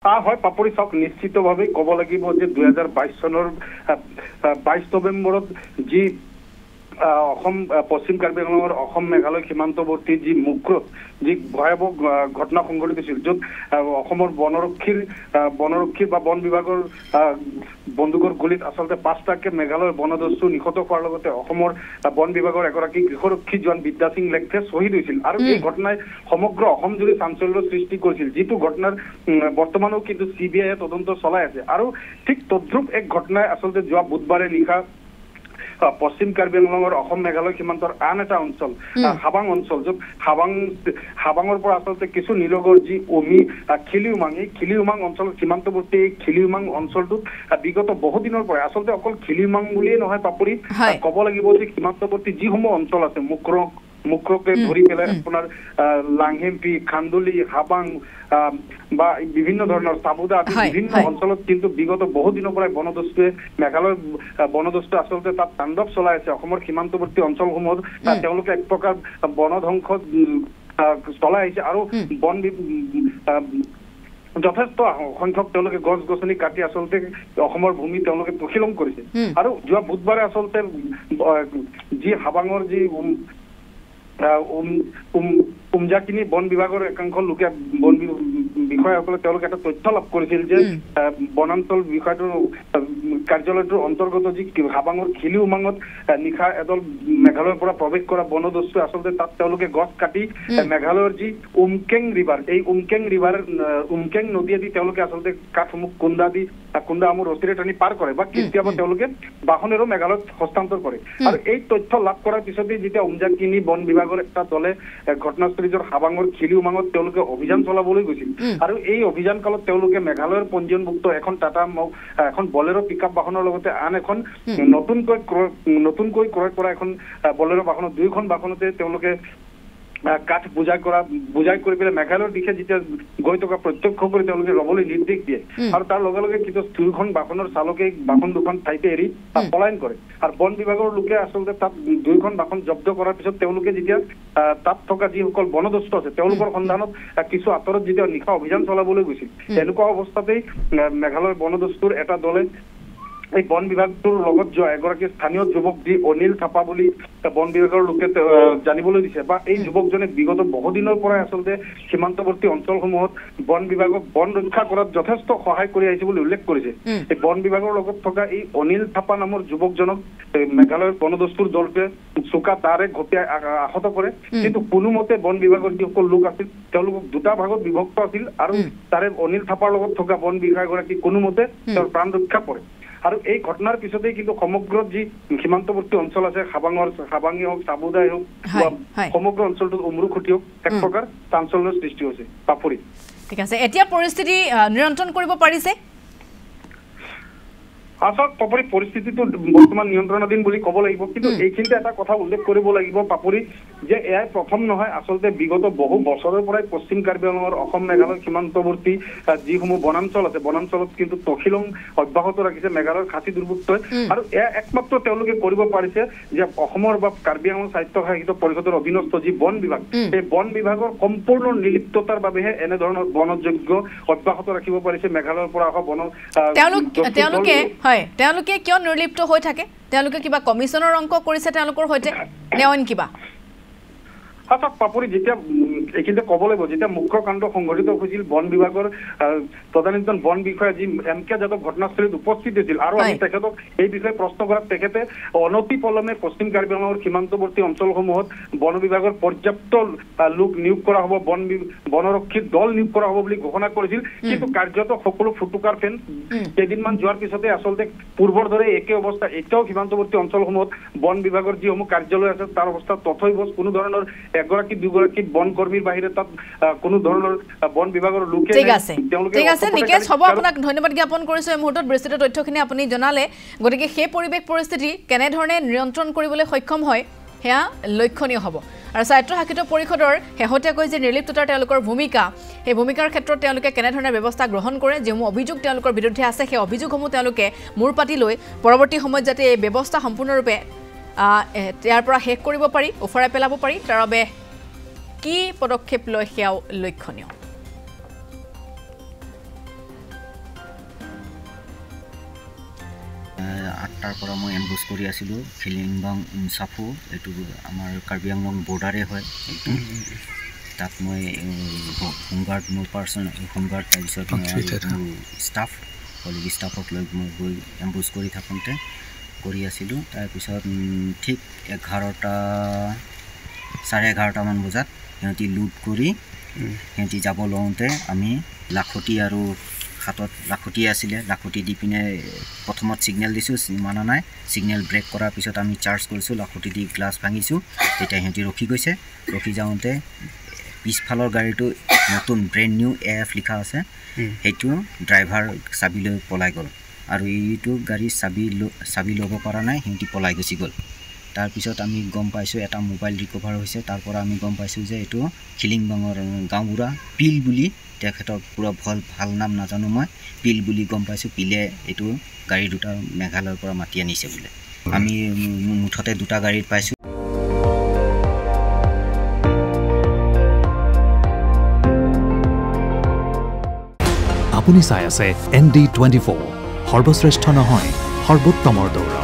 তা হয় পাপৰি চাওক নিশ্চিতভাৱে ক'ব লাগিব যে 2022 চনৰ 22 নৱেম্বৰত যি অসম পশ্চিম কাৰ্বি আংলঙৰ অসম মেঘালয় সীমান্তৱৰ্তী যি মুক্ৰত যি ভয়াৱহ ঘটনা সংঘটিত হৈছিল য'ত অসমৰ বনৰক্ষী বা বন বিভাগৰ বন্দুকৰ গুলীত আচলতে 5টাকে মেঘালয়ৰ বনদস্যু নিহত হোৱাৰ লগতে অসমৰ বন বিভাগৰ এগৰাকী গৃহৰক্ষী জোৱান বিদ্যা সিং লেখথে শ্বহীদ হৈছিল আৰু এই ঘটনাই সমগ্ৰ অসম জুৰি চাঞ্চল্যৰ সৃষ্টি কৰিছিল যিটো ঘটনাৰ বৰ্তমানেও কিন্তু CBI তদন্ত চলাই আছে আৰু ঠিক তদ্ৰুপ এক ঘটনাই আচলতে যোৱা বুধবাৰে নিশা পশ্চিম কাৰ্বি আংলঙৰ অসম মেঘালয় সীমান্তৰ আন এটা অঞ্চল হাবাং অঞ্চল য'ত হাবাঙৰ পৰা আচলতে কিছু নিলগৰ যি খিলিউমাং এই খিলিউমাং অঞ্চলৰ সীমান্তৱৰ্তী এই খিলিউমাং অঞ্চলটোত বিগত বহুদিনৰ পৰা আচলতে অকল খিলিউমাং বুলিয়ে নহয় পাপৰি ক'ব লাগিব যে সীমান্তৱৰ্তী যিসমূহ অঞ্চল আছে মুক্ৰকে ধৰি পেলাই আপোনাৰ লাংহেম্পি খান্দুলি হাবাং বা বিভিন্ন ধৰণৰ চাবুদা আদি বিভিন্ন অঞ্চলত কিন্তু বিগত বহুদিনৰ পৰা বনদস্যুৱে মেঘালয় বনদস্যু আচলতে তাত তাণ্ডৱ চলাই আছে অসমৰ সীমান্তৱৰ্তী অঞ্চলসমূহত তেওঁলোকে এক প্ৰকাৰ বনধ্বংস চলাই আহিছে আৰু যথেষ্ট সংখ্যক তেওঁলোকে গছ গছনি কাটি আচলতে অসমৰ ভূমি তেওঁলোকে তহিলং কৰিছে আৰু যোৱা বুধবাৰে আচলতে যি হাবাঙৰ যি উমজাকিনি বন বিভাগৰ একাংশ লোকে বন বিষয়াসকলে তেওঁলোকে এটা তথ্য লাভ কৰিছিল যে বনাঞ্চল বিষয়টোৰ কাৰ্যালয়টোৰ অন্তৰ্গত যি হাবাঙৰ খিলিউমাঙত নিশা এদল মেঘালয়ৰ পৰা প্ৰৱেশ কৰা বনদস্যু আচলতে তাত তেওঁলোকে গছ কাটি মেঘালয়ৰ যি উমকেং ৰিভাৰ এই উমকেং নদীয়েদি তেওঁলোকে আচলতে কাঠসমূহ কুন্দাসমূহ ৰছীৰে টানি পাৰ কৰে বা কেতিয়াবা তেওঁলোকে বাহনেৰো মেঘালয়ত হস্তান্তৰ কৰে আৰু এই তথ্য লাভ কৰাৰ পিছতেই যেতিয়া উমজাকিনি বন বিভাগৰ এটা দলে ঘটনাস্থলীৰ হাবাঙৰ খিলিউমাঙত তেওঁলোকে অভিযান চলাবলৈ গৈছিল আৰু এই অভিযান কালত তেওঁলোকে মেঘালয়ৰ পঞ্জীয়নভুক্ত এখন এখন বলেৰো পিকআপ বাহনৰ লগতে আন এখন নতুনকৈ ক্ৰয় কৰা এখন বলেৰো বাহনত দুইখন বাহনতে তেওঁলোকে কাঠ বুজাই কৰি পেলাই মেঘালয়ৰ দিশে যেতিয়া গৈ থকা প্ৰত্যক্ষ কৰি তেওঁলোকে ৰবলৈ নিৰ্দেশ দিয়ে আৰু তাৰ লগে লগে কিন্তু দুইখন বাহনৰ চালকে বাহন দুখন ঠাইতে এৰি পলায়ন কৰে আৰু বন বিভাগৰ লোকে আচলতে তাত দুইখন বাহন জব্দ কৰাৰ পিছত তেওঁলোকে যেতিয়া তাত থকা যিসকল বনদস্যু আছে তেওঁলোকৰ সন্ধানত কিছু আঁতৰত যেতিয়া নিশা অভিযান চলাবলৈ গৈছিল তেনেকুৱা অৱস্থাতেই মেঘালয়ৰ বনদস্যুৰ এটা দলে এই বন বিভাগটোৰ লগত যোৱা এগৰাকী স্থানীয় যুৱক যি অনিল থাপা বুলি বন বিভাগৰ লোকে জানিবলৈ দিছে বা এই যুৱকজনে বিগত বহুদিনৰ পৰাই আচলতে সীমান্তৱৰ্তী অঞ্চলসমূহত বন বিভাগক বন ৰক্ষা কৰাত যথেষ্ট সহায় কৰি আহিছে বুলি উল্লেখ কৰিছে এই বন বিভাগৰ লগত থকা এই অনিল থাপা নামৰ যুৱকজনক মেঘালয়ৰ বনদস্যুৰ দলটোৱে চোকা তাৰে ঘটিয়াই আহত কৰে কিন্তু কোনোমতে বন বিভাগৰ যিসকল লোক আছিল তেওঁলোকক দুটা ভাগত বিভক্ত আছিল আৰু তাৰে অনিল থাপাৰ লগত থকা বন বিষয়াগৰাকী কোনোমতে তেওঁৰ প্ৰাণ ৰক্ষা কৰে আৰু এই ঘটনাৰ পিছতেই কিন্তু সমগ্ৰ যি সীমান্তৱৰ্তী অঞ্চল আছে হাবাঙে হওক চাবুদাই হওক সমগ্ৰ অঞ্চলটোত উমৰুখুটি হওক এক প্ৰকাৰ চাঞ্চল্যৰ সৃষ্টি হৈছে পাপৰি ঠিক আছে এতিয়া পৰিস্থিতি নিয়ন্ত্ৰণ কৰিব পাৰিছে আচল পাপৰি পৰিস্থিতিটো বৰ্তমান নিয়ন্ত্ৰণাধীন বুলি ক'ব লাগিব কিন্তু এইখিনিতে এটা কথা উল্লেখ কৰিব লাগিব পাপৰি যে এয়াই প্ৰথম নহয় আচলতে বিগত বহু বছৰৰ পৰাই পশ্চিম কাৰ্বি আংলঙৰ অসম মেঘালয় সীমান্তৱৰ্তী যিসমূহ বনাঞ্চল আছে বনাঞ্চলত কিন্তু তহিলং অব্যাহত ৰাখিছে মেঘালয়ৰ খাচী দুৰ্বৃত্তই আৰু এয়া একমাত্ৰ তেওঁলোকে কৰিব পাৰিছে যে অসমৰ বা কাৰ্বি আংলং স্বায়ত্তশাসিত পৰিষদৰ অধীনস্থ যি বন বিভাগ এই বন বিভাগৰ সম্পূৰ্ণ নিলিপ্ততাৰ বাবেহে এনেধৰণৰ বনযজ্ঞ অব্যাহত ৰাখিব পাৰিছে মেঘালয়ৰ পৰা অহা বন তেওঁলোকে কিয় নিৰ্লিপ্ত হৈ থাকে তেওঁলোকে কিবা কমিছনৰ অংক কৰিছে তেওঁলোকৰ হৈতে নেওন কিবা আচ্ছা পাপৰি যেতিয়া এইখিনিতে ক'ব লাগিব যেতিয়া মুখ্য কাণ্ড সংঘটিত হৈছিল বন বিভাগৰ তদানীন্তন বন বিষয়া যি MK যাদৱ ঘটনাস্থলীত উপস্থিত হৈছিল আৰু আমি তেখেতক এই বিষয়ে প্ৰশ্ন কৰাত তেখেতে অনতি পলমে পশ্চিম কাৰ্বি আংলঙৰ সীমান্তৱৰ্তী অঞ্চলসমূহত বন বিভাগৰ পৰ্যাপ্ত লোক নিয়োগ কৰা হ'ব বনৰক্ষীৰ দল নিয়োগ কৰা হ'ব বুলি ঘোষণা কৰিছিল কিন্তু কাৰ্যত সকলো ফুটুকাৰ ফেন কেইদিনমান যোৱাৰ পিছতে আচলতে পূৰ্বৰ দৰে একে অৱস্থা এতিয়াও সীমান্তৱৰ্তী অঞ্চলসমূহত বন বিভাগৰ যিসমূহ কাৰ্যালয় আছে তাৰ অৱস্থা তথৈবচ কোনো ধৰণৰ এগৰাকী দুগৰাকী বন কৰ্মীৰ বাহিৰে তাত কোনো ধৰণৰ বন বিভাগৰ লোকে ঠিক আছে নিকেশ হ'ব আপোনাক ধন্যবাদ জ্ঞাপন কৰিছো এই মুহূৰ্তত বিস্তৃত তথ্যখিনি আপুনি জনালে গতিকে সেই পৰিৱেশ পৰিস্থিতি কেনেধৰণে নিয়ন্ত্ৰণ কৰিবলৈ সক্ষম হয় সেয়া লক্ষণীয় হ'ব আৰু স্বায়ত্তশাসিত পৰিষদৰ শেহতীয়াকৈ যে নিৰ্লিপ্ততাৰ তেওঁলোকৰ ভূমিকা সেই ভূমিকাৰ ক্ষেত্ৰত তেওঁলোকে কেনেধৰণৰ ব্যৱস্থা গ্ৰহণ কৰে যিসমূহ অভিযোগ তেওঁলোকৰ বিৰুদ্ধে আছে সেই অভিযোগসমূহ তেওঁলোকে মূৰ পাতি লৈ পৰৱৰ্তী সময়ত যাতে এই ব্যৱস্থা সম্পূৰ্ণৰূপে ইয়াৰ পৰা শেষ কৰিব পাৰি উফৰাই পেলাব পাৰি তাৰ বাবে কি পদক্ষেপ লয় সেয়াও লক্ষণীয় 8টাৰ পৰা মই এম্বুছ কৰি আছিলোঁ খিলিংবাং ইনচাফু এইটো আমাৰ কাৰ্বি আংলং বৰ্ডাৰে হয় তাত মই হোমগাৰ্ড মোৰ পাৰ্চন হোমগাৰ্ড তাৰপিছত মোৰ ষ্টাফ কলিগ ষ্টাফক লৈ মই গৈ এম্বুছ কৰি থাকোঁতে কৰি আছিলোঁ তাৰপিছত ঠিক 11:30মান বজাত সিহঁতি লুট কৰি সিহঁতি যাব লওঁতে আমি লাখুটি আৰু হাতত লাখুটি আছিলে লাখুটি দি পিনে প্ৰথমত ছিগনেল দিছোঁ মানা নাই ছিগনেল ব্ৰেক কৰাৰ পিছত আমি চাৰ্জ কৰিছোঁ লাখুটি দি গ্লাছ ভাঙিছোঁ তেতিয়া সিহঁতি ৰখি গৈছে ৰখি যাওঁতে পিছফালৰ গাড়ীটো নতুন ব্ৰেণ্ড নিউ AF লিখা আছে সেইটো ড্ৰাইভাৰ চাবি লৈ পলাই গ'ল আৰু এইটো গাড়ী চাবি ল'ব পৰা নাই সিহঁতি পলাই গুচি গ'ল তাৰপিছত আমি গম পাইছোঁ এটা মোবাইল ৰিকভাৰ হৈছে তাৰ পৰা আমি গম পাইছোঁ যে এইটো খিলিংবাঙৰ গাঁওবুঢ়া পিল বুলি তেখেতৰ পুৰা ভাল নাম নাজানো মই পিল বুলি গম পাইছোঁ পিলে এইটো গাড়ী দুটা মেঘালয়ৰ পৰা মাতি আনিছে বোলে আমি মুঠতে দুটা গাড়ীত পাইছোঁ আপুনি চাই আছে ND24 সৰ্বশ্ৰেষ্ঠ নহয় সৰ্বোত্তমৰ দৌৰ